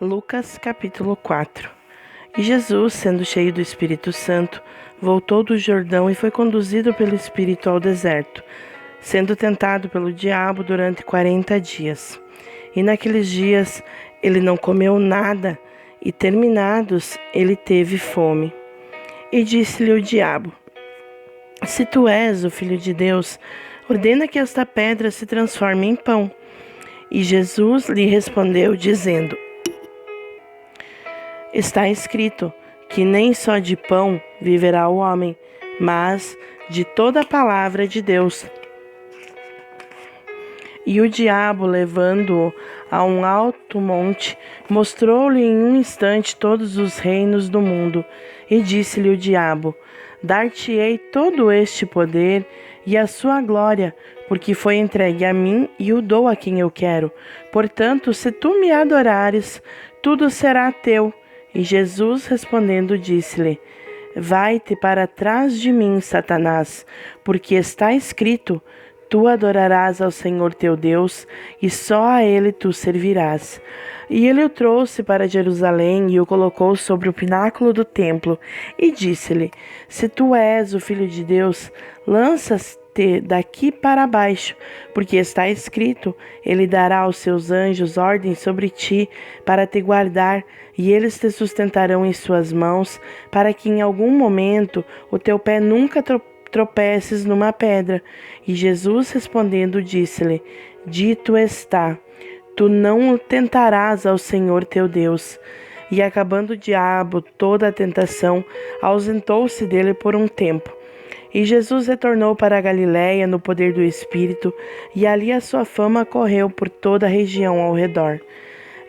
Lucas capítulo 4. E Jesus, sendo cheio do Espírito Santo, voltou do Jordão e foi conduzido pelo Espírito ao deserto, sendo tentado pelo diabo durante 40 dias. E naqueles dias ele não comeu nada, e terminados ele teve fome. E disse-lhe o diabo: Se tu és o Filho de Deus, ordena que esta pedra se transforme em pão. E Jesus lhe respondeu, dizendo: Está escrito que nem só de pão viverá o homem, mas de toda a palavra de Deus. E o diabo, levando-o a um alto monte, mostrou-lhe em um instante todos os reinos do mundo. E disse-lhe o diabo: Dar-te-ei todo este poder e a sua glória, porque foi entregue a mim e o dou a quem eu quero. Portanto, se tu me adorares, tudo será teu. E Jesus respondendo disse-lhe: Vai-te para trás de mim, Satanás, porque está escrito: Tu adorarás ao Senhor teu Deus, e só a Ele tu servirás. E ele o trouxe para Jerusalém e o colocou sobre o pináculo do templo, e disse-lhe: Se tu és o Filho de Deus, lança-te daqui para baixo, porque está escrito: Ele dará aos seus anjos ordem sobre ti para te guardar, e eles te sustentarão em suas mãos, para que em algum momento o teu pé nunca tropeces numa pedra. E Jesus respondendo disse-lhe: Dito está, tu não tentarás ao Senhor teu Deus. E acabando o diabo toda a tentação, ausentou-se dele por um tempo. E Jesus retornou para a Galiléia no poder do Espírito, e ali a sua fama correu por toda a região ao redor.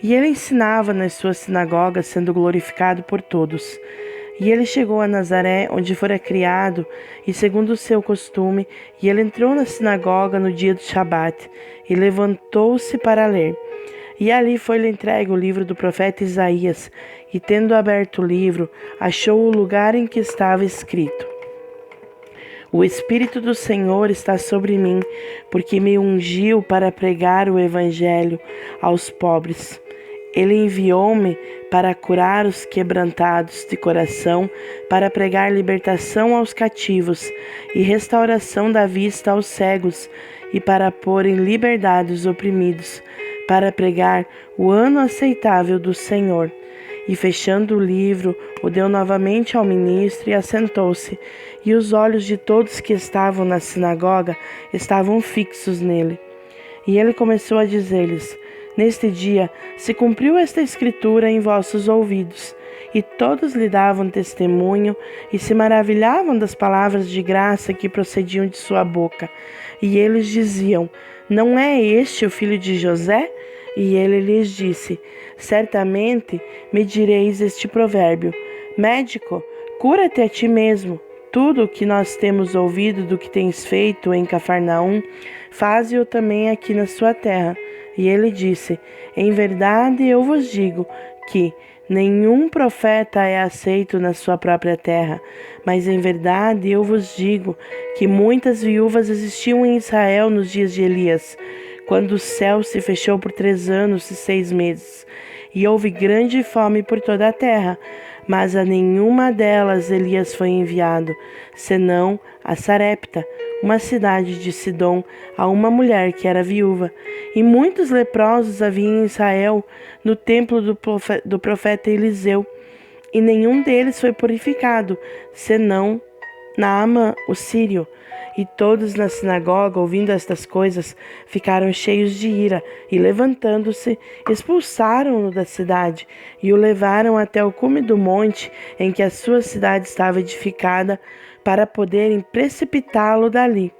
E ele ensinava nas suas sinagogas, sendo glorificado por todos. E ele chegou a Nazaré, onde fora criado, e segundo o seu costume, e ele entrou na sinagoga no dia do Shabat, e levantou-se para ler. E ali foi-lhe entregue o livro do profeta Isaías, e tendo aberto o livro, achou o lugar em que estava escrito: O Espírito do Senhor está sobre mim, porque me ungiu para pregar o Evangelho aos pobres. Ele enviou-me para curar os quebrantados de coração, para pregar libertação aos cativos e restauração da vista aos cegos, e para pôr em liberdade os oprimidos, para pregar o ano aceitável do Senhor. E fechando o livro, o deu novamente ao ministro e assentou-se. E os olhos de todos que estavam na sinagoga estavam fixos nele. E ele começou a dizer-lhes: Neste dia se cumpriu esta escritura em vossos ouvidos. E todos lhe davam testemunho e se maravilhavam das palavras de graça que procediam de sua boca. E eles diziam: Não é este o filho de José? E ele lhes disse: Certamente me direis este provérbio: Médico, cura-te a ti mesmo. Tudo o que nós temos ouvido do que tens feito em Cafarnaum, faze-o também aqui na sua terra. E ele disse: Em verdade eu vos digo que nenhum profeta é aceito na sua própria terra. Mas em verdade eu vos digo que muitas viúvas existiam em Israel nos dias de Elias, quando o céu se fechou por 3 anos e 6 meses, e houve grande fome por toda a terra. Mas a nenhuma delas Elias foi enviado, senão a Sarepta, uma cidade de Sidom, a uma mulher que era viúva. E muitos leprosos havia em Israel, no templo do profeta Eliseu, e nenhum deles foi purificado, senão Naamã, o sírio. E todos na sinagoga, ouvindo estas coisas, ficaram cheios de ira, e levantando-se, expulsaram-no da cidade, e o levaram até o cume do monte em que a sua cidade estava edificada, para poderem precipitá-lo dali.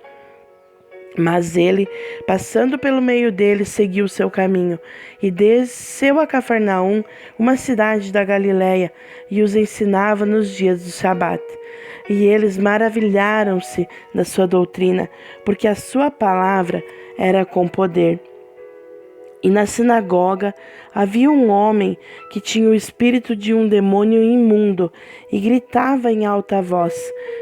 Mas ele, passando pelo meio deles, seguiu seu caminho, e desceu a Cafarnaum, uma cidade da Galiléia, e os ensinava nos dias do Shabat. E eles maravilharam-se da sua doutrina, porque a sua palavra era com poder. E na sinagoga havia um homem que tinha o espírito de um demônio imundo e gritava em alta voz,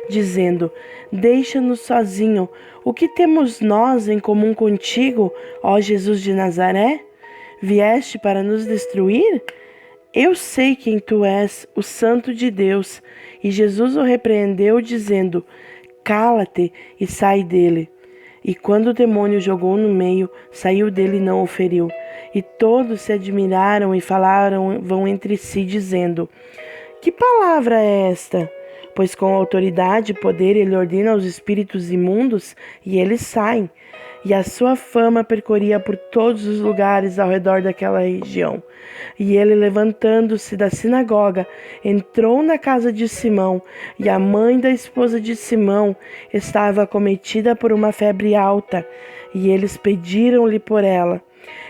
dizendo: Deixa-nos sozinho. O que temos nós em comum contigo, ó Jesus de Nazaré? Vieste para nos destruir? Eu sei quem tu és, o Santo de Deus. E Jesus o repreendeu, dizendo: Cala-te e sai dele. E quando o demônio jogou no meio, saiu dele e não o feriu. E todos se admiraram e falaram entre si, dizendo: Que palavra é esta? Pois com autoridade e poder ele ordena aos espíritos imundos e eles saem. E a sua fama percorria por todos os lugares ao redor daquela região. E ele, levantando-se da sinagoga, entrou na casa de Simão, e a mãe da esposa de Simão estava acometida por uma febre alta, e eles pediram-lhe por ela.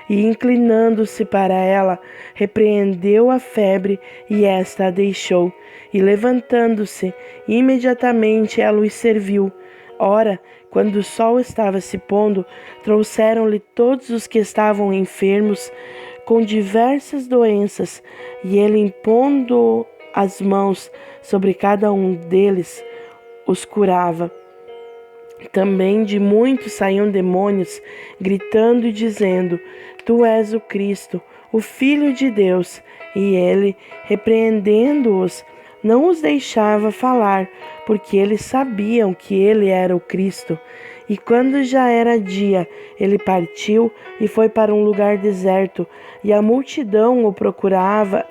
E, inclinando-se para ela, repreendeu a febre, e esta a deixou. E, levantando-se, imediatamente ela os serviu. Ora, quando o sol estava se pondo, trouxeram-lhe todos os que estavam enfermos com diversas doenças, e ele, impondo as mãos sobre cada um deles, os curava. Também de muitos saíam demônios, gritando e dizendo: Tu és o Cristo, o Filho de Deus. E ele, repreendendo-os, não os deixava falar, porque eles sabiam que ele era o Cristo. E quando já era dia, ele partiu e foi para um lugar deserto, e a multidão o procurava,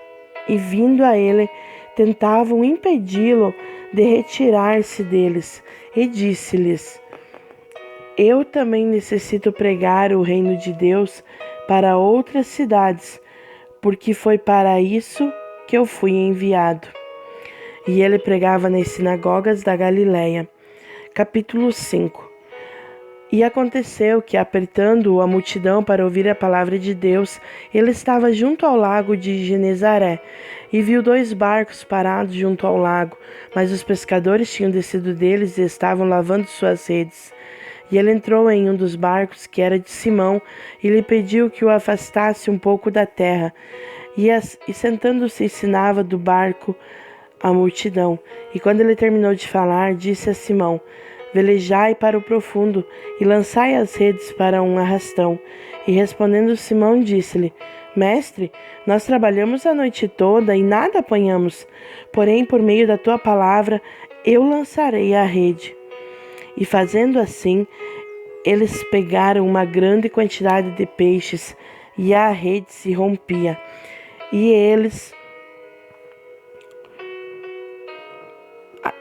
e vindo a ele, tentavam impedi-lo de retirar-se deles. E disse-lhes: Eu também necessito pregar o reino de Deus para outras cidades, porque foi para isso que eu fui enviado. E ele pregava nas sinagogas da Galiléia. Capítulo 5. E aconteceu que, apertando-o a multidão para ouvir a palavra de Deus, ele estava junto ao lago de Genezaré, e viu 2 barcos parados junto ao lago, mas os pescadores tinham descido deles e estavam lavando suas redes. E ele entrou em um dos barcos, que era de Simão, e lhe pediu que o afastasse um pouco da terra. E sentando-se, ensinava do barco a multidão. E quando ele terminou de falar, disse a Simão: Velejai para o profundo e lançai as redes para um arrastão. E respondendo Simão, disse-lhe: Mestre, nós trabalhamos a noite toda e nada apanhamos, porém por meio da tua palavra eu lançarei a rede. E fazendo assim, eles pegaram uma grande quantidade de peixes, e a rede se rompia. E eles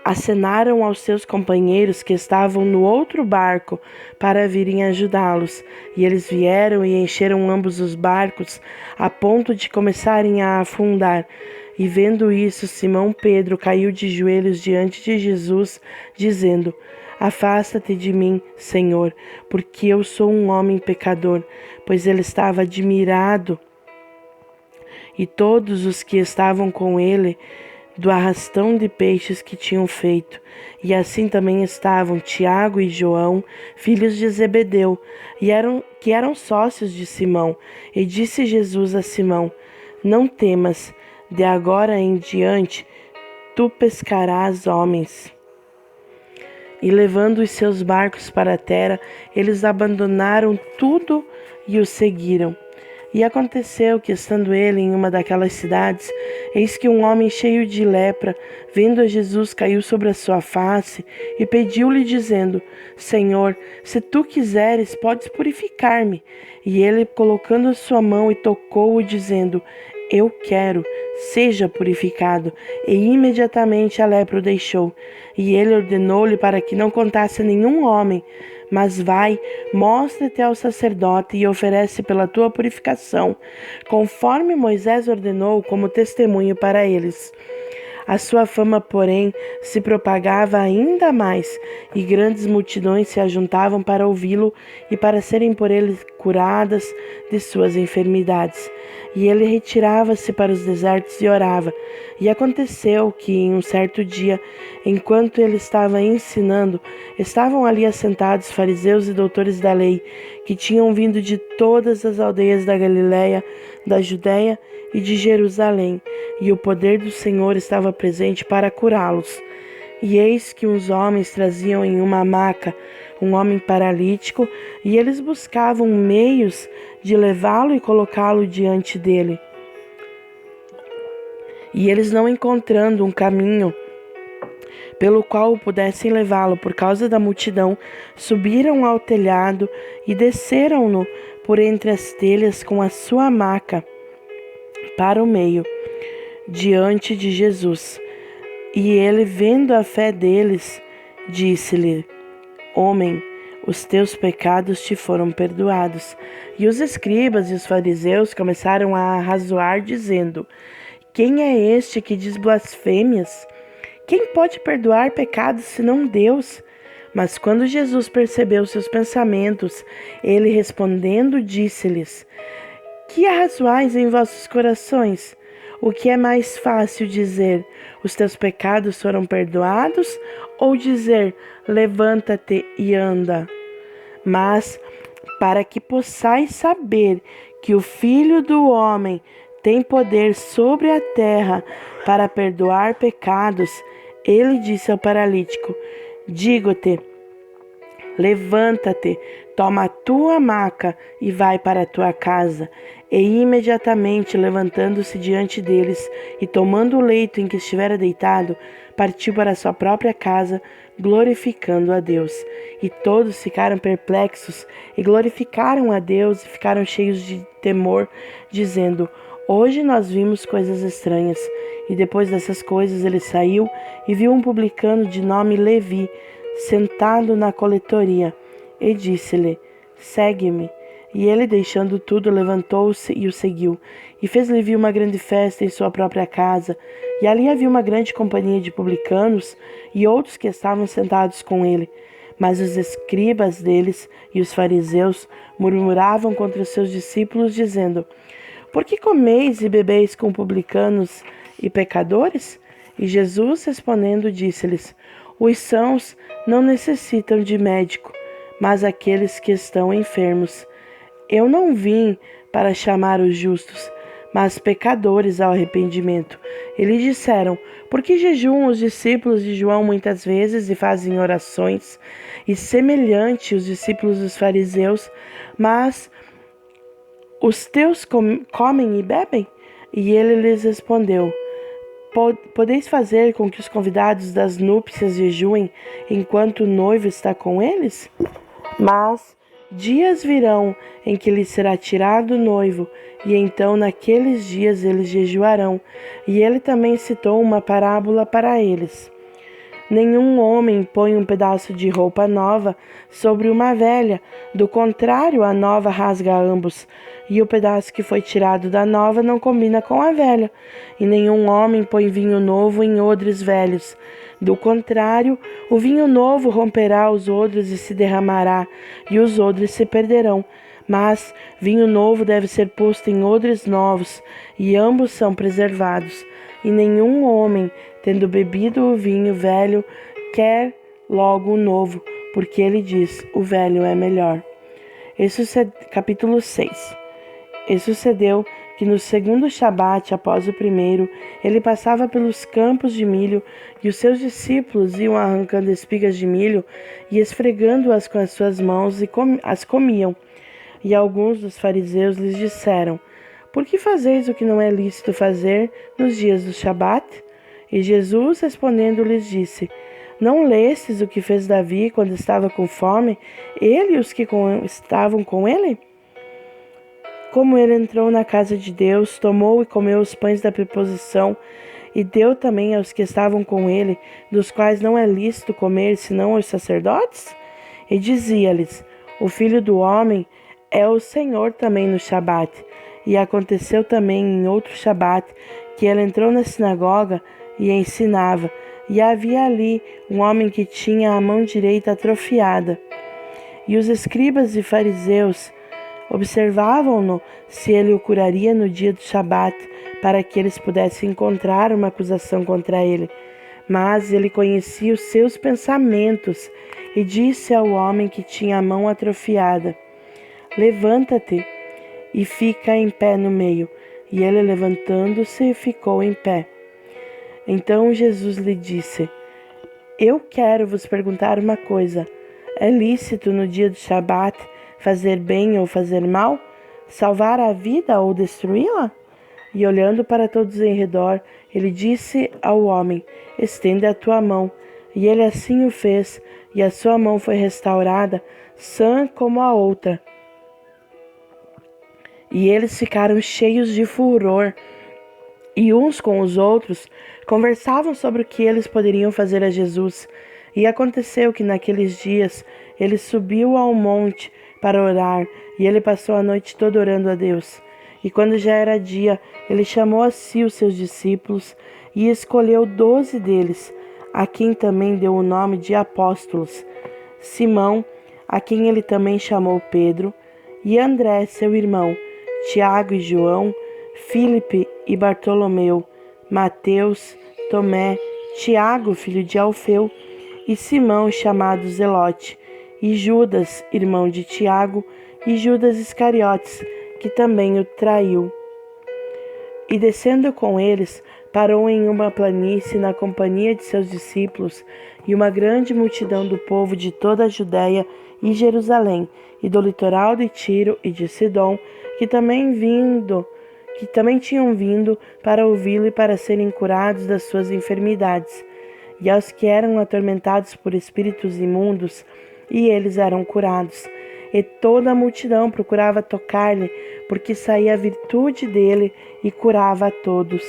acenaram aos seus companheiros que estavam no outro barco para virem ajudá-los. E eles vieram e encheram ambos os barcos, a ponto de começarem a afundar. E vendo isso, Simão Pedro caiu de joelhos diante de Jesus, dizendo: Afasta-te de mim, Senhor, porque eu sou um homem pecador. Pois ele estava admirado, e todos os que estavam com ele, do arrastão de peixes que tinham feito. E assim também estavam Tiago e João, filhos de Zebedeu, que eram sócios de Simão. E disse Jesus a Simão: Não temas, de agora em diante tu pescarás homens. E levando os seus barcos para a terra, eles abandonaram tudo e o seguiram. E aconteceu que, estando ele em uma daquelas cidades, eis que um homem cheio de lepra, vendo a Jesus, caiu sobre a sua face e pediu-lhe, dizendo: Senhor, se tu quiseres, podes purificar-me. E ele, colocando a sua mão, e tocou-o, dizendo: Eu quero, seja purificado. E imediatamente a lepra o deixou. E ele ordenou-lhe para que não contasse a nenhum homem: Mas vai, mostra-te ao sacerdote e oferece pela tua purificação, conforme Moisés ordenou, como testemunho para eles. A sua fama, porém, se propagava ainda mais, e grandes multidões se ajuntavam para ouvi-lo e para serem por ele curadas de suas enfermidades. E ele retirava-se para os desertos e orava. E aconteceu que, em um certo dia, enquanto ele estava ensinando, estavam ali assentados fariseus e doutores da lei, que tinham vindo de todas as aldeias da Galiléia, da Judéia e de Jerusalém, e o poder do Senhor estava presente para curá-los. E eis que uns homens traziam em uma maca um homem paralítico, e eles buscavam meios de levá-lo e colocá-lo diante dele. E eles, não encontrando um caminho pelo qual pudessem levá-lo por causa da multidão, subiram ao telhado e desceram-no por entre as telhas com a sua maca para o meio, diante de Jesus. E ele, vendo a fé deles, disse-lhe: Homem, os teus pecados te foram perdoados. E os escribas e os fariseus começaram a arrazoar, dizendo: Quem é este que diz blasfêmias? Quem pode perdoar pecados senão Deus? Mas quando Jesus percebeu seus pensamentos, ele respondendo disse-lhes: Que arrazoais em vossos corações? O que é mais fácil dizer: Os teus pecados foram perdoados? Ou dizer: Levanta-te e anda? Mas para que possais saber que o Filho do Homem tem poder sobre a terra para perdoar pecados, ele disse ao paralítico: Digo-te, levanta-te, toma a tua maca e vai para a tua casa. E imediatamente, levantando-se diante deles e tomando o leito em que estivera deitado, partiu para sua própria casa, glorificando a Deus. E todos ficaram perplexos e glorificaram a Deus e ficaram cheios de temor, dizendo: Hoje nós vimos coisas estranhas. E depois dessas coisas ele saiu e viu um publicano de nome Levi, sentado na coletoria, e disse-lhe: Segue-me. E ele, deixando tudo, levantou-se e o seguiu. E fez Levi uma grande festa em sua própria casa. E ali havia uma grande companhia de publicanos e outros que estavam sentados com ele. Mas os escribas deles e os fariseus murmuravam contra os seus discípulos, dizendo: Por que comeis e bebeis com publicanos e pecadores? E Jesus, respondendo, disse-lhes: Os sãos não necessitam de médico, mas aqueles que estão enfermos. Eu não vim para chamar os justos, mas pecadores ao arrependimento. E lhe disseram: Por que jejuam os discípulos de João muitas vezes e fazem orações? E semelhante os discípulos dos fariseus, mas os teus comem e bebem? E ele lhes respondeu: Podeis fazer com que os convidados das núpcias jejuem enquanto o noivo está com eles? Mas dias virão em que lhes será tirado o noivo, e então naqueles dias eles jejuarão. E ele também citou uma parábola para eles: Nenhum homem põe um pedaço de roupa nova sobre uma velha, do contrário, a nova rasga ambos, e o pedaço que foi tirado da nova não combina com a velha. E nenhum homem põe vinho novo em odres velhos. Do contrário, o vinho novo romperá os odres e se derramará, e os odres se perderão. Mas vinho novo deve ser posto em odres novos, e ambos são preservados. E nenhum homem, tendo bebido o vinho velho, quer logo o novo, porque ele diz: o velho é melhor. Capítulo 6. E sucedeu que no segundo Shabat, após o primeiro, ele passava pelos campos de milho, e os seus discípulos iam arrancando espigas de milho e esfregando-as com as suas mãos e as comiam. E alguns dos fariseus lhes disseram: Por que fazeis o que não é lícito fazer nos dias do Shabat? E Jesus, respondendo, lhes disse: Não lestes o que fez Davi quando estava com fome, ele e os que estavam com ele? Como ele entrou na casa de Deus, tomou e comeu os pães da preposição, e deu também aos que estavam com ele, dos quais não é lícito comer senão aos sacerdotes? E dizia-lhes: O Filho do Homem é o Senhor também no Shabat. E aconteceu também em outro Shabat que ele entrou na sinagoga e ensinava, e havia ali um homem que tinha a mão direita atrofiada. E os escribas e fariseus observavam-no se ele o curaria no dia do Shabat, para que eles pudessem encontrar uma acusação contra ele. Mas ele conhecia os seus pensamentos e disse ao homem que tinha a mão atrofiada: Levanta-te e fica em pé no meio. E ele, levantando-se, ficou em pé. Então Jesus lhe disse: Eu quero vos perguntar uma coisa. É lícito no dia do Shabat fazer bem ou fazer mal? Salvar a vida ou destruí-la? E olhando para todos em redor, Ele disse ao homem: estende a tua mão. E ele assim o fez, e a sua mão foi restaurada, sã como a outra. E eles ficaram cheios de furor, e uns com os outros conversavam sobre o que eles poderiam fazer a Jesus. E aconteceu que naqueles dias ele subiu ao monte para orar, e ele passou a noite toda orando a Deus. E quando já era dia, ele chamou a si os seus discípulos e escolheu 12 deles, a quem também deu o nome de apóstolos: Simão, a quem ele também chamou Pedro, e André, seu irmão, Tiago e João, Filipe e Bartolomeu, Mateus, Tomé, Tiago, filho de Alfeu, e Simão, chamado Zelote, e Judas, irmão de Tiago, e Judas Iscariotes, que também o traiu. E descendo com eles, parou em uma planície na companhia de seus discípulos e uma grande multidão do povo de toda a Judéia e Jerusalém, e do litoral de Tiro e de Sidom, que também tinham vindo para ouvi-lo e para serem curados das suas enfermidades. E aos que eram atormentados por espíritos imundos, e eles eram curados. E toda a multidão procurava tocar-lhe, porque saía a virtude dele e curava a todos.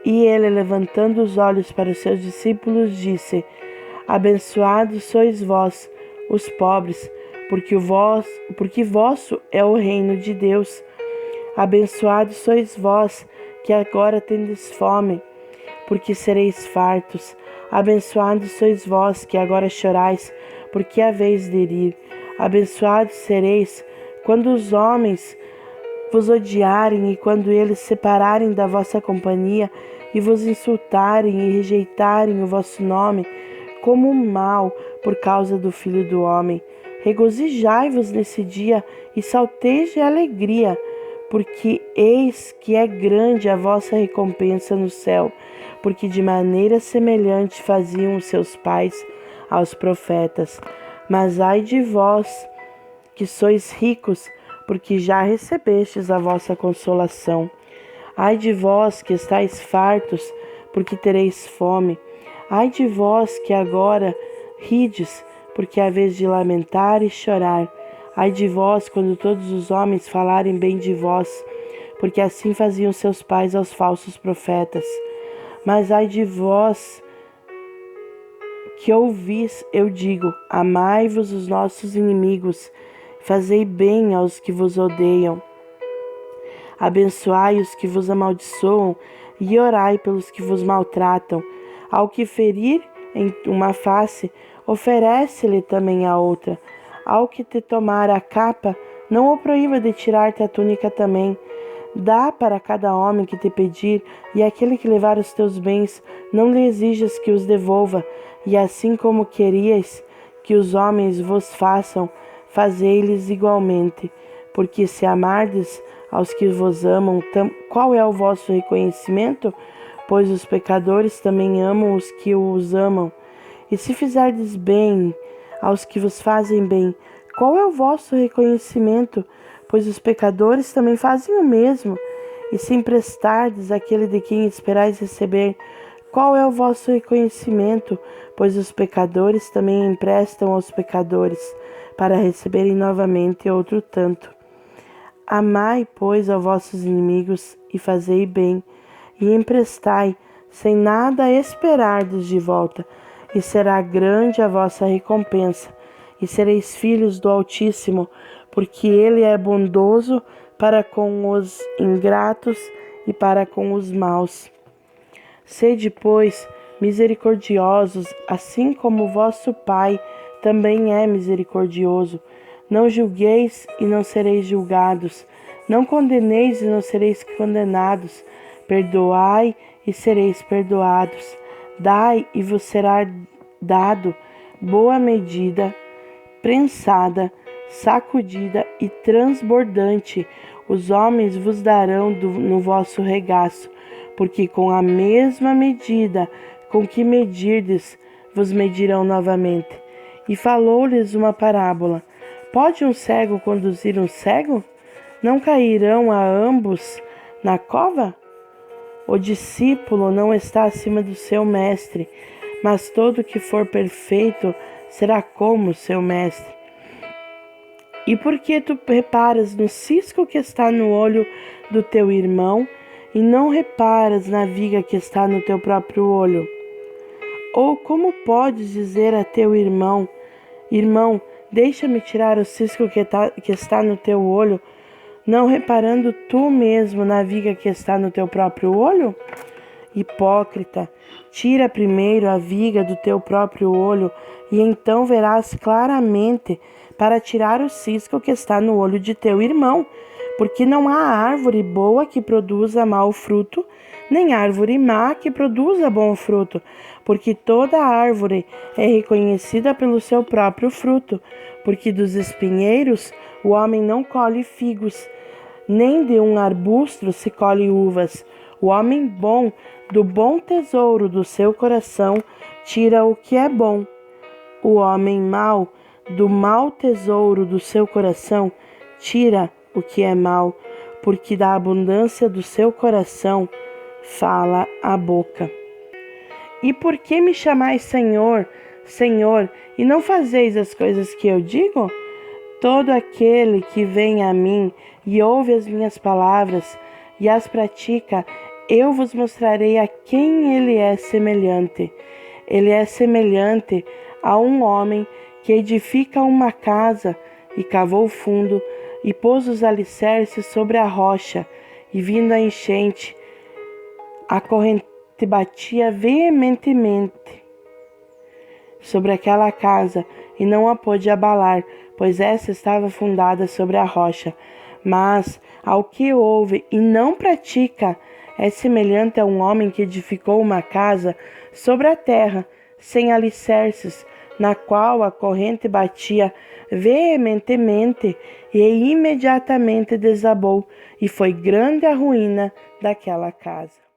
E ele, levantando os olhos para os seus discípulos, disse: abençoados sois vós, os pobres, porque vosso é o reino de Deus. Abençoados sois vós, que agora tendes fome, porque sereis fartos. Abençoados sois vós, que agora chorais, porque haveis de rir. Abençoados sereis quando os homens vos odiarem e quando eles separarem da vossa companhia e vos insultarem e rejeitarem o vosso nome como mal por causa do Filho do Homem. Regozijai-vos nesse dia e salteis de alegria, porque eis que é grande a vossa recompensa no céu, porque de maneira semelhante faziam os seus pais aos profetas. Mas ai de vós, que sois ricos, porque já recebestes a vossa consolação. Ai de vós, que estáis fartos, porque tereis fome. Ai de vós, que agora rides, porque haveis de lamentar e chorar. Ai de vós, quando todos os homens falarem bem de vós, porque assim faziam seus pais aos falsos profetas. Mas ai de vós, que ouvis, eu digo: amai-vos os nossos inimigos, fazei bem aos que vos odeiam, abençoai os que vos amaldiçoam e orai pelos que vos maltratam. Ao que ferir em uma face, oferece-lhe também a outra. Ao que te tomar a capa, não o proíba de tirar-te a túnica também. Dá para cada homem que te pedir, e aquele que levar os teus bens, não lhe exijas que os devolva. E assim como querias que os homens vos façam, fazei-lhes igualmente. Porque se amardes aos que vos amam, qual é o vosso reconhecimento? Pois os pecadores também amam os que os amam. E se fizerdes bem aos que vos fazem bem, qual é o vosso reconhecimento? Pois os pecadores também fazem o mesmo. E se emprestardes àquele de quem esperais receber, qual é o vosso reconhecimento? Pois os pecadores também emprestam aos pecadores, para receberem novamente outro tanto. Amai, pois, aos vossos inimigos, e fazei bem, e emprestai, sem nada esperardes de volta, e será grande a vossa recompensa, e sereis filhos do Altíssimo, porque ele é bondoso para com os ingratos e para com os maus. Sede, pois, misericordiosos, assim como vosso Pai também é misericordioso. Não julgueis e não sereis julgados. Não condeneis e não sereis condenados. Perdoai e sereis perdoados. Dai e vos será dado boa medida, prensada, sacudida e transbordante. Os homens vos darão no vosso regaço, porque com a mesma medida com que medirdes, vos medirão novamente. E falou-lhes uma parábola. Pode um cego conduzir um cego? Não cairão a ambos na cova? O discípulo não está acima do seu mestre, mas todo que for perfeito será como seu mestre. E por que tu reparas no cisco que está no olho do teu irmão e não reparas na viga que está no teu próprio olho? Ou como podes dizer a teu irmão: Irmão, deixa-me tirar o cisco que está no teu olho, não reparando tu mesmo na viga que está no teu próprio olho? Hipócrita, tira primeiro a viga do teu próprio olho, e então verás claramente para tirar o cisco que está no olho de teu irmão, porque não há árvore boa que produza mau fruto, nem árvore má que produza bom fruto, porque toda árvore é reconhecida pelo seu próprio fruto, porque dos espinheiros o homem não colhe figos, nem de um arbusto se colhe uvas. O homem bom, do bom tesouro do seu coração, tira o que é bom. O homem mau, do mau tesouro do seu coração, tira o que é mau, porque da abundância do seu coração fala a boca. E por que me chamais Senhor, Senhor, e não fazeis as coisas que eu digo? Todo aquele que vem a mim e ouve as minhas palavras e as pratica, eu vos mostrarei a quem ele é semelhante. Ele é semelhante a um homem que edifica uma casa e cavou fundo e pôs os alicerces sobre a rocha, e vindo a enchente, a corrente batia veementemente sobre aquela casa e não a pôde abalar, pois essa estava fundada sobre a rocha. Mas ao que ouve e não pratica, é semelhante a um homem que edificou uma casa sobre a terra, sem alicerces, na qual a corrente batia veementemente e imediatamente desabou, e foi grande a ruína daquela casa.